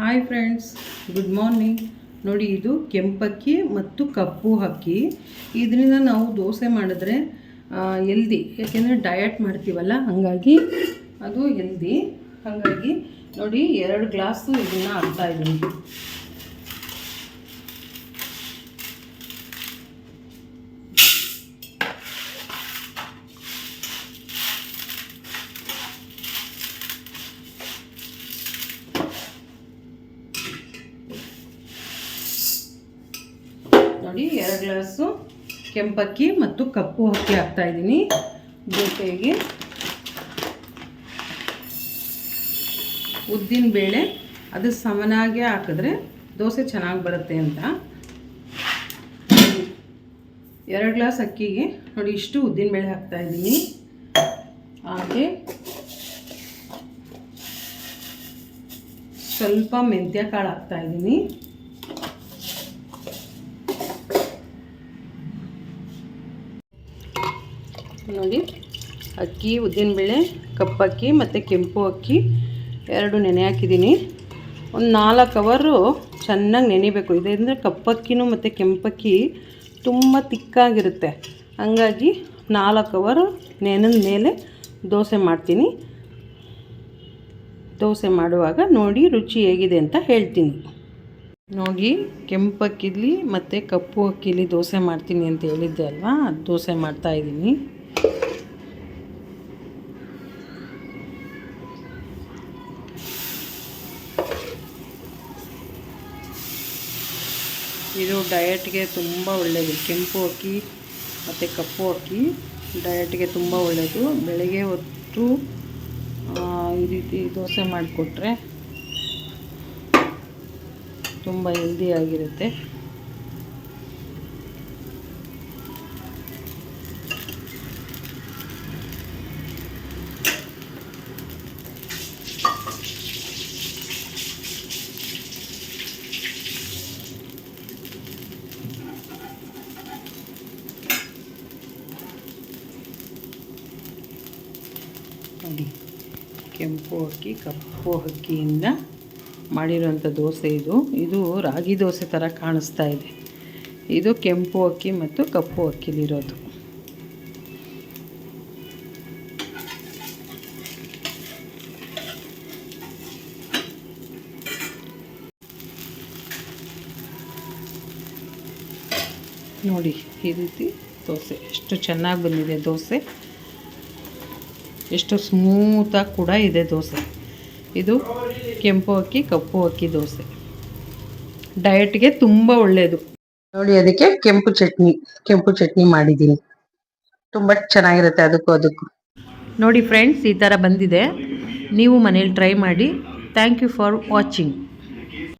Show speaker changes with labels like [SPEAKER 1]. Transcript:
[SPEAKER 1] Hi friends, good morning. ನೋಡಿ, ಇದು ಕೆಂಪಕ್ಕಿ ಮತ್ತು ಕಪ್ಪು ಅಕ್ಕಿ. ಇದರಿಂದ ನಾವು ದೋಸೆ ಮಾಡಿದ್ರೆ ಹೆಲ್ದಿ, ಯಾಕೆಂದರೆ ಡಯಟ್ ಮಾಡ್ತೀವಲ್ಲ, ಹಾಗಾಗಿ ಅದು ಹೆಲ್ದಿ. ಹಾಗಾಗಿ ನೋಡಿ, 2 ಗ್ಲಾಸು ಇದನ್ನು ಹಾಕ್ತಾಯಿದ್ದೀನಿ. ನೋಡಿ, 2 ಗ್ಲಾಸು ಕೆಂಪಕ್ಕಿ ಮತ್ತು ಕಪ್ಪು ಅಕ್ಕಿ ಹಾಕ್ತಾಯಿದ್ದೀನಿ. ಜೊತೆಗೆ ಉದ್ದಿನ ಬೇಳೆ, ಅದು ಸಮನಾಗಿ ಹಾಕಿದ್ರೆ ದೋಸೆ ಚೆನ್ನಾಗಿ ಬರುತ್ತೆ ಅಂತ. 2 ಗ್ಲಾಸ್ ಅಕ್ಕಿಗೆ ನೋಡಿ ಇಷ್ಟು ಉದ್ದಿನ ಬೇಳೆ ಹಾಕ್ತಾಯಿದ್ದೀನಿ. ಹಾಗೆ ಸ್ವಲ್ಪ ಮೆಂತ್ಯ ಕಾಳು ಹಾಕ್ತಾಯಿದ್ದೀನಿ. ನೋಡಿ, ಅಕ್ಕಿ, ಉದ್ದಿನಬೇಳೆ, ಕಪ್ಪಕ್ಕಿ ಮತ್ತು ಕೆಂಪು ಅಕ್ಕಿ 2 ನೆನೆ ಹಾಕಿದ್ದೀನಿ. ಒಂದು 4 ಅವರು ಚೆನ್ನಾಗಿ ನೆನೆಬೇಕು. ಇದರಿಂದ ಕಪ್ಪಕ್ಕಿನೂ ಮತ್ತು ಕೆಂಪಕ್ಕಿ ತುಂಬ ತಿಕ್ಕಾಗಿರುತ್ತೆ. ಹಾಗಾಗಿ 4 ಅವರು ನೆನೆದ ಮೇಲೆ ದೋಸೆ ಮಾಡ್ತೀನಿ. ದೋಸೆ ಮಾಡುವಾಗ ನೋಡಿ ರುಚಿ ಹೇಗಿದೆ ಅಂತ ಹೇಳ್ತೀನಿ. ನೋಡಿ, ಕೆಂಪಕ್ಕಿಲಿ ಮತ್ತು ಕಪ್ಪು ಅಕ್ಕಿಲಿ ದೋಸೆ ಮಾಡ್ತೀನಿ ಅಂತ ಹೇಳಿದ್ದೆ ಅಲ್ವಾ, ಅದು ದೋಸೆ ಮಾಡ್ತಾಯಿದ್ದೀನಿ. ಇದು ಡಯಟ್ಗೆ ತುಂಬ ಒಳ್ಳೆಯದು. ಕೆಂಪು ಅಕ್ಕಿ ಮತ್ತು ಕಪ್ಪು ಅಕ್ಕಿ ಡಯಟ್ಗೆ ತುಂಬ ಒಳ್ಳೆಯದು. ಬೆಳಗ್ಗೆ ಹೊತ್ತು ಈ ರೀತಿ ದೋಸೆ ಮಾಡಿಕೊಟ್ರೆ ತುಂಬ ಹೆಲ್ದಿಯಾಗಿರುತ್ತೆ. ನೋಡಿ, ಕೆಂಪು ಅಕ್ಕಿ ಕಪ್ಪು ಅಕ್ಕಿಯಿಂದ ಮಾಡಿರೋಂಥ ದೋಸೆ ಇದು ರಾಗಿ ದೋಸೆ ಥರ ಕಾಣಿಸ್ತಾ ಇದೆ. ಇದು ಕೆಂಪು ಅಕ್ಕಿ ಮತ್ತು ಕಪ್ಪು ಅಕ್ಕಿಲಿರೋದು. ನೋಡಿ, ಈ ರೀತಿ ದೋಸೆ ಎಷ್ಟು ಚೆನ್ನಾಗಿ ಬಂದಿದೆ. ದೋಸೆ ಎಷ್ಟು ಸ್ಮೂತಾಗಿ ಕೂಡ ಇದೆ ದೋಸೆ. ಇದು ಕೆಂಪು ಅಕ್ಕಿ ಕಪ್ಪು ಅಕ್ಕಿ ದೋಸೆ ಡಯಟ್ಗೆ ತುಂಬ ಒಳ್ಳೆಯದು. ನೋಡಿ, ಅದಕ್ಕೆ ಕೆಂಪು ಚಟ್ನಿ ಮಾಡಿದ್ದೀನಿ. ತುಂಬ ಚೆನ್ನಾಗಿರುತ್ತೆ ಅದಕ್ಕೂ. ನೋಡಿ ಫ್ರೆಂಡ್ಸ್, ಈ ಥರ ಬಂದಿದೆ. ನೀವು ಮನೇಲಿ ಟ್ರೈ ಮಾಡಿ. Thank you for watching.